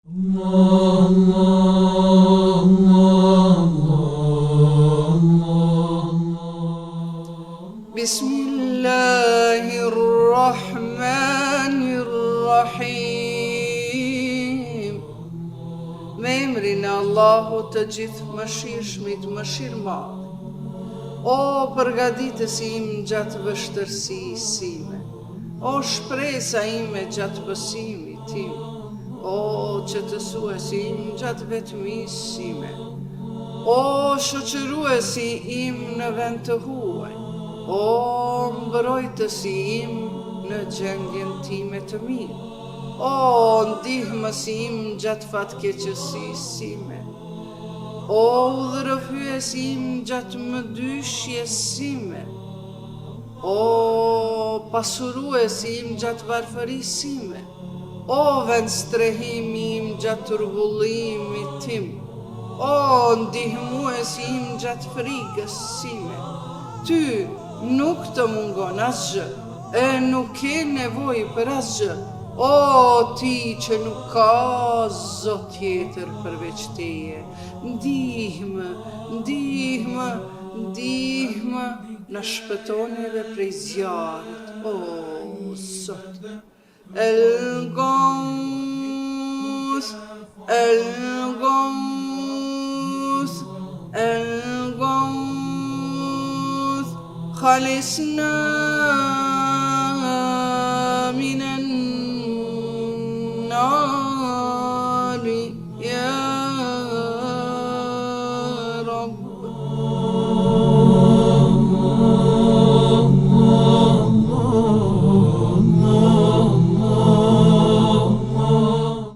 Bismillahirrahmanirrahim. Me emrin e Allahut të gjithë mëshirshmit, mëshirëmadh. O përgatitësi im gjatë vështërsisë sime, o shpresa ime gjatë besimit tim, o qetësuesi im gjatë vetmisë sime, o shoqëruesi im në vend të huaj, o mbrojtësi im në gjendjen time të mirë, o ndihmësi im gjatë fatkeqësisë sime, o udhërëfyesi im gjatë mëdyshjes sime, o pasuruesi im gjatë varfërisë sime, o vendstrehimi im gjatë turbullimit tim, o ndihmuesi im gjatë frikës sime. Ty nuk të mungon asgjë, e nuk ke nevojë për asgjë, o ti që nuk ka zot tjetër përveç teje. Ndihmë, ndihmë, ndihmë, na shpëtoni dhe prej zjarrit, o Zot. El Ghaus, El Ghaus, El Ghaus, خلصنا